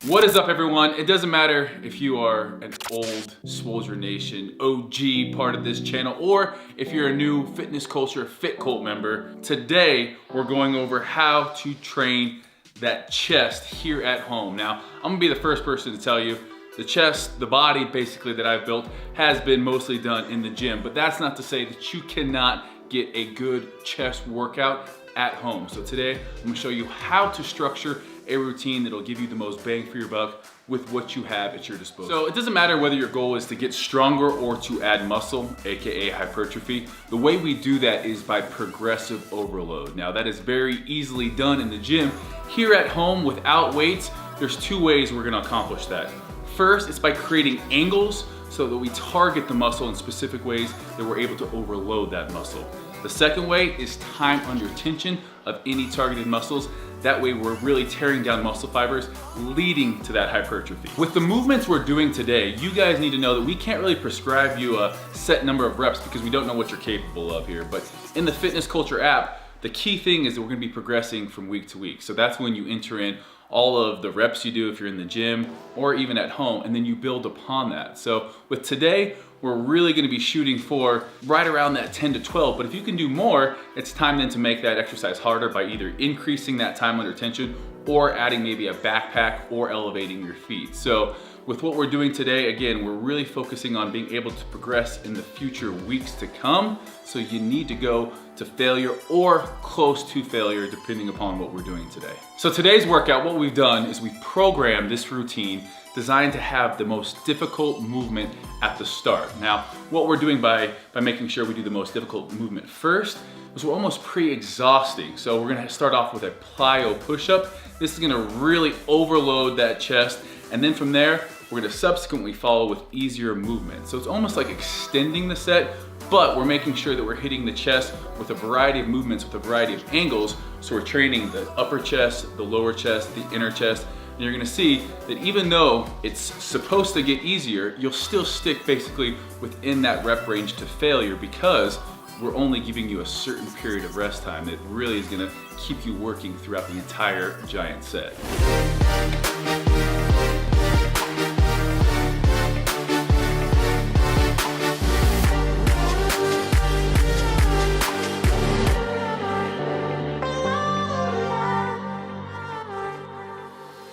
What is up, everyone? It doesn't matter if you are an old Swole Nation OG part of this channel or if you're a new Fitness Culture Fit Cult member. Today, we're going over how to train that chest here at home. Now, I'm gonna be the first person to tell you the chest, the body basically that I've built has been mostly done in the gym, but that's not to say that you cannot get a good chest workout at home. So today, I'm gonna show you how to structure a routine that'll give you the most bang for your buck with what you have at your disposal. So it doesn't matter whether your goal is to get stronger or to add muscle, AKA hypertrophy. The way we do that is by progressive overload. Now that is very easily done in the gym. Here at home without weights, there's two ways we're gonna accomplish that. First, it's by creating angles so that we target the muscle in specific ways that we're able to overload that muscle. The second way is time under tension of any targeted muscles. That way we're really tearing down muscle fibers, leading to that hypertrophy. With the movements we're doing today, you guys need to know that we can't really prescribe you a set number of reps because we don't know what you're capable of here. But in the Fitness Culture app, the key thing is that we're gonna be progressing from week to week. So that's when you enter in all of the reps you do if you're in the gym or even at home, and then you build upon that. So with today, we're really gonna be shooting for right around that 10 to 12, but if you can do more, it's time then to make that exercise harder by either increasing that time under tension or adding maybe a backpack or elevating your feet. So with what we're doing today, again, we're really focusing on being able to progress in the future weeks to come. So you need to go to failure or close to failure depending upon what we're doing today. So today's workout, what we've done is we've programmed this routine designed to have the most difficult movement at the start. Now, what we're doing by making sure we do the most difficult movement first is we're almost pre-exhausting. So we're gonna start off with a plyo push-up. This is gonna really overload that chest. And then from there, we're gonna subsequently follow with easier movement. So it's almost like extending the set, but we're making sure that we're hitting the chest with a variety of movements, with a variety of angles. So we're training the upper chest, the lower chest, the inner chest. And you're gonna see that even though it's supposed to get easier, you'll still stick basically within that rep range to failure because we're only giving you a certain period of rest time that really is gonna keep you working throughout the entire giant set.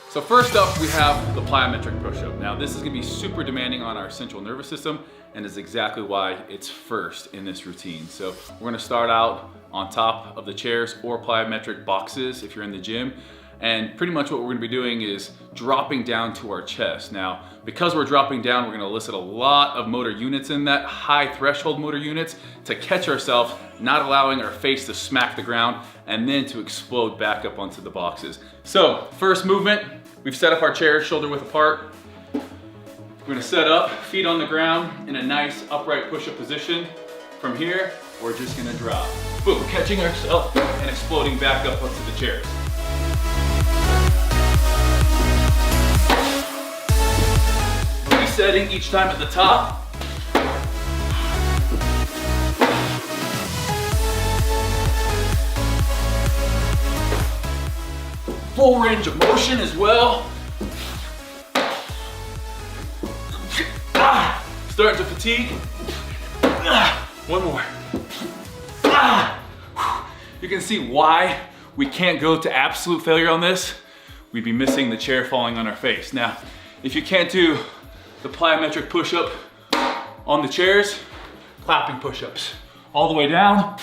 So first up, we have the plyometric push-up. Now this is gonna be super demanding on our central nervous system and is exactly why it's first in this routine. So we're gonna start out on top of the chairs or plyometric boxes if you're in the gym. And pretty much what we're gonna be doing is dropping down to our chest. Now, because we're dropping down, we're gonna elicit a lot of motor units in that, high threshold motor units, to catch ourselves, not allowing our face to smack the ground, and then to explode back up onto the boxes. So, first movement, we've set up our chairs shoulder width apart. We're gonna set up, feet on the ground in a nice upright push-up position. From here, we're just gonna drop. Boom, catching ourselves and exploding back up onto the chairs. Resetting each time at the top. Full range of motion as well. Starting to fatigue. One more. You can see why we can't go to absolute failure on this. We'd be missing the chair falling on our face. Now, if you can't do the plyometric push-up on the chairs, clapping push-ups all the way down.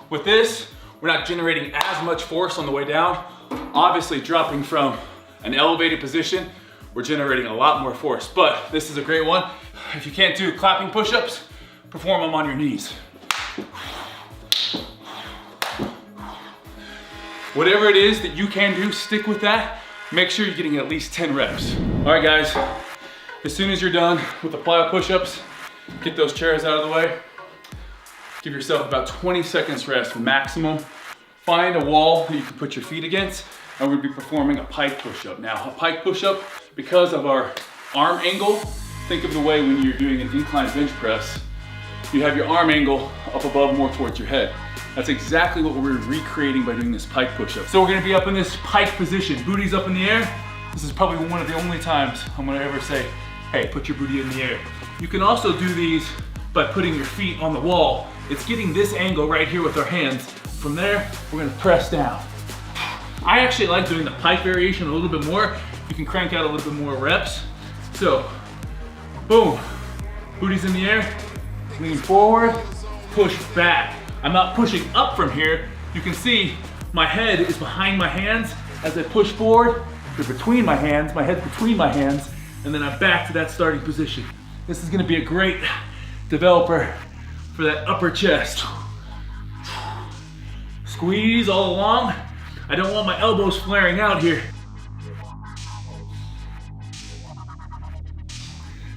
With this, we're not generating as much force on the way down. Obviously, dropping from an elevated position, we're generating a lot more force, but this is a great one. If you can't do clapping push-ups, perform them on your knees. Whatever it is that you can do, stick with that. Make sure you're getting at least 10 reps. All right, guys, as soon as you're done with the plyo push-ups, get those chairs out of the way. Give yourself about 20 seconds rest maximum. Find a wall that you can put your feet against, and we'll be performing a pike push-up. Now, a pike push-up, because of our arm angle, think of the way when you're doing an incline bench press, you have your arm angle up above more towards your head. That's exactly what we're recreating by doing this pike push-up. So we're gonna be up in this pike position, booty's up in the air. This is probably one of the only times I'm gonna ever say, hey, put your booty in the air. You can also do these by putting your feet on the wall. It's getting this angle right here with our hands. From there, we're gonna press down. I actually like doing the pike variation a little bit more. You can crank out a little bit more reps. So, boom, booty's in the air, lean forward, push back. I'm not pushing up from here. You can see my head is behind my hands as I push forward. They're between my hands, my head's between my hands, and then I'm back to that starting position. This is gonna be a great developer for that upper chest. Squeeze all along. I don't want my elbows flaring out here.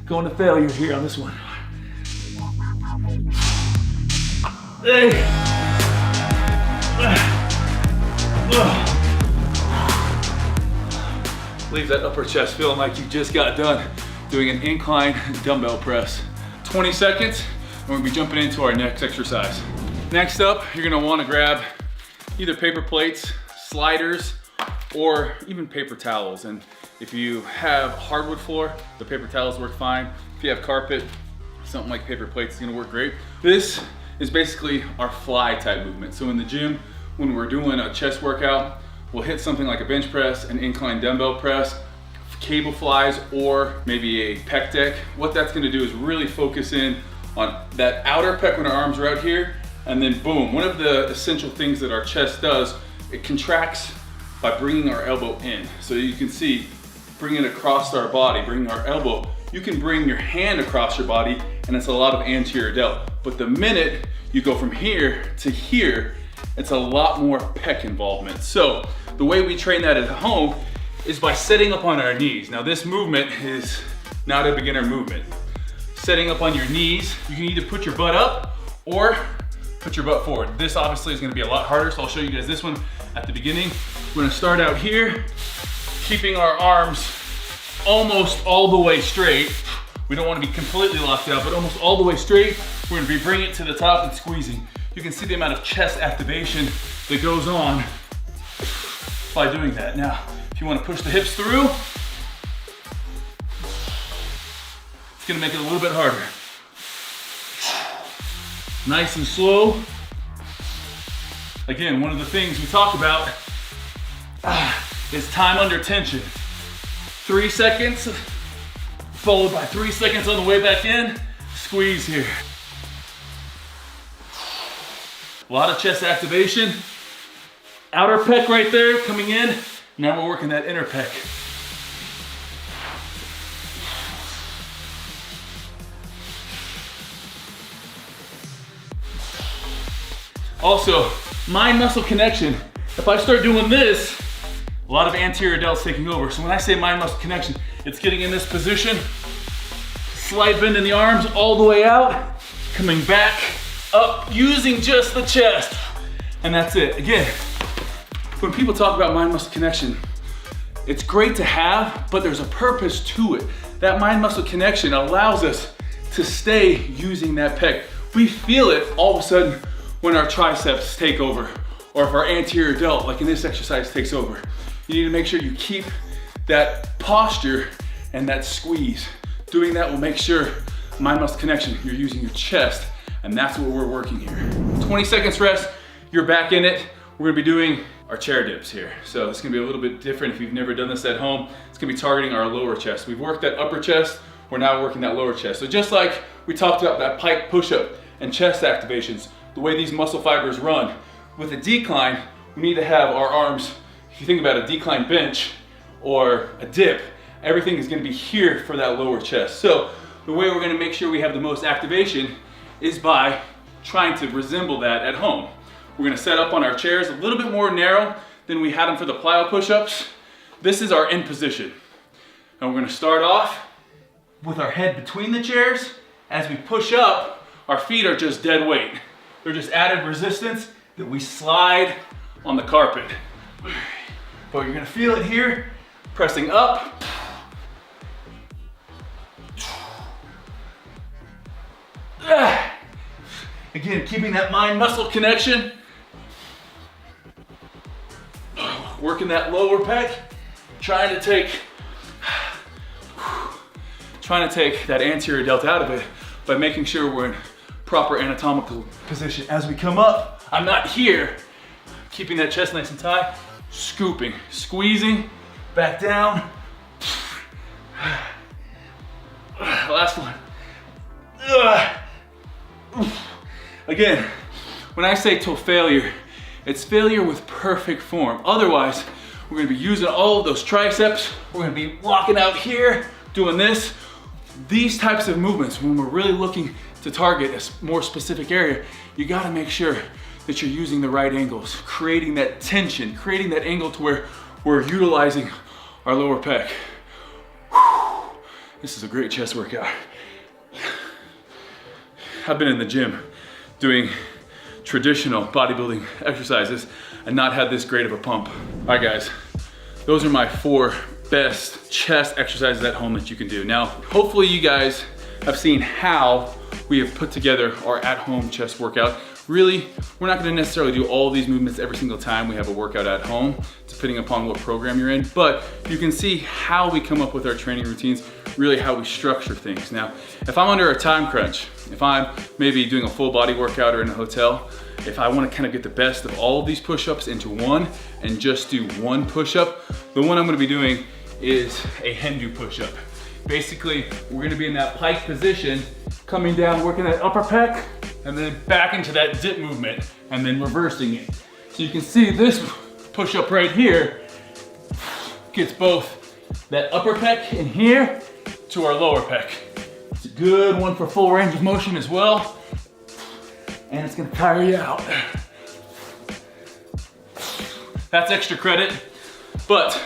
Going to failure here on this one. Hey. Leave that upper chest feeling like you just got done doing an incline dumbbell press. 20 seconds, and we'll be jumping into our next exercise. Next up, you're gonna wanna grab either paper plates, sliders, or even paper towels. And if you have hardwood floor, the paper towels work fine. If you have carpet, something like paper plates is gonna work great. This is basically our fly type movement. So in the gym, when we're doing a chest workout, we'll hit something like a bench press, an incline dumbbell press, cable flies, or maybe a pec deck. What that's gonna do is really focus in on that outer pec when our arms are out here, and then boom. One of the essential things that our chest does, it contracts by bringing our elbow in. So you can see, bring it across our body, bring our elbow. You can bring your hand across your body, and it's a lot of anterior delt. But the minute you go from here to here, it's a lot more pec involvement. So the way we train that at home is by setting up on our knees. Now this movement is not a beginner movement. Setting up on your knees, you can either put your butt up or put your butt forward. This obviously is gonna be a lot harder, so I'll show you guys this one at the beginning. We're gonna start out here, keeping our arms almost all the way straight. We don't wanna be completely locked out, but almost all the way straight. We're gonna be bringing it to the top and squeezing. You can see the amount of chest activation that goes on by doing that. Now, if you wanna push the hips through, it's gonna make it a little bit harder. Nice and slow. Again, one of the things we talk about is time under tension. 3 seconds, followed by 3 seconds on the way back in. Squeeze here. A lot of chest activation. Outer pec right there coming in. Now we're working that inner pec. Also, mind muscle connection. If I start doing this, a lot of anterior delts taking over. So when I say mind muscle connection, it's getting in this position, slight bend in the arms all the way out, coming back up using just the chest. And that's it. Again, when people talk about mind muscle connection, it's great to have, but there's a purpose to it. That mind muscle connection allows us to stay using that pec. We feel it all of a sudden when our triceps take over, or if our anterior delt, like in this exercise, takes over. You need to make sure you keep that posture and that squeeze. Doing that will make sure mind muscle connection, you're using your chest, and that's what we're working here. 20 seconds rest, you're back in it. We're gonna be doing our chair dips here. So it's gonna be a little bit different if you've never done this at home. It's gonna be targeting our lower chest. We've worked that upper chest, we're now working that lower chest. So just like we talked about that pike push-up and chest activations, the way these muscle fibers run, with a decline, we need to have our arms, if you think about a decline bench or a dip, everything is gonna be here for that lower chest. So the way we're gonna make sure we have the most activation is by trying to resemble that at home. We're gonna set up on our chairs a little bit more narrow than we had them for the plyo push-ups. This is our end position. And we're gonna start off with our head between the chairs. As we push up, our feet are just dead weight. They're just added resistance that we slide on the carpet. But you're gonna feel it here, pressing up. Again, keeping that mind-muscle connection. Working that lower pec, trying to take that anterior delt out of it by making sure we're in proper anatomical position. As we come up, I'm not here, keeping that chest nice and tight, scooping, squeezing, back down. Last one. Again, when I say till failure, it's failure with perfect form. Otherwise, we're gonna be using all of those triceps. We're gonna be walking out here, doing this. These types of movements, when we're really looking to target a more specific area, you gotta make sure that you're using the right angles, creating that tension, creating that angle to where we're utilizing our lower pec. This is a great chest workout. I've been in the gym doing traditional bodybuilding exercises and not had this great of a pump. All right guys, those are my 4 best chest exercises at home that you can do. Now, hopefully you guys have seen how we have put together our at-home chest workout. Really, we're not gonna necessarily do all these movements every single time we have a workout at home, depending upon what program you're in, but you can see how we come up with our training routines, really how we structure things. Now, if I'm under a time crunch, if I'm maybe doing a full body workout or in a hotel, if I wanna kind of get the best of all of these push-ups into one and just do one push-up, the one I'm gonna be doing is a Hindu push-up. Basically, we're gonna be in that pike position, coming down, working that upper pec, and then back into that dip movement, and then reversing it. So you can see this push-up right here gets both that upper pec in here to our lower pec. It's a good one for full range of motion as well, and it's gonna tire you out. That's extra credit, but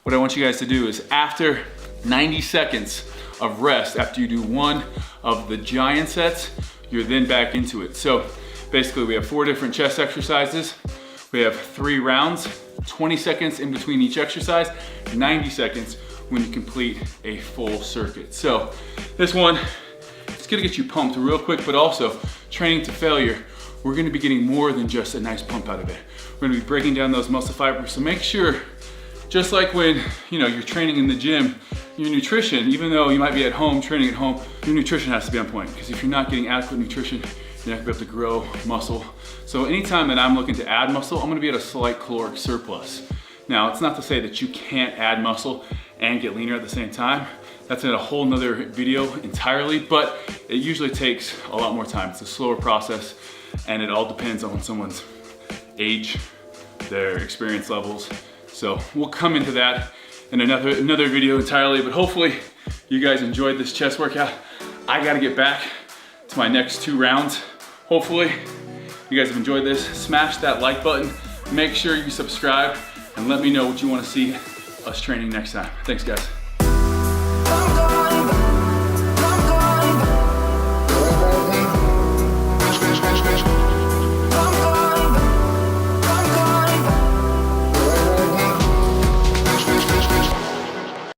what I want you guys to do is after 90 seconds of rest, after you do one of the giant sets, you're then back into it. So basically we have 4 different chest exercises. We have 3 rounds, 20 seconds in between each exercise, 90 seconds when you complete a full circuit. So this one, it's gonna get you pumped real quick, but also training to failure, we're gonna be getting more than just a nice pump out of it. We're gonna be breaking down those muscle fibers. So make sure, just like when you're training in the gym, your nutrition, even though you might be at home, training at home, your nutrition has to be on point. Because if you're not getting adequate nutrition, you're not gonna be able to grow muscle. So anytime that I'm looking to add muscle, I'm gonna be at a slight caloric surplus. Now, it's not to say that you can't add muscle and get leaner at the same time. That's in a whole nother video entirely, but it usually takes a lot more time. It's a slower process, and it all depends on someone's age, their experience levels. So we'll come into that in another video entirely, but hopefully you guys enjoyed this chest workout. I gotta get back to my next 2 rounds. Hopefully you guys have enjoyed this. Smash that like button, make sure you subscribe, and let me know what you wanna see us training next time. Thanks guys.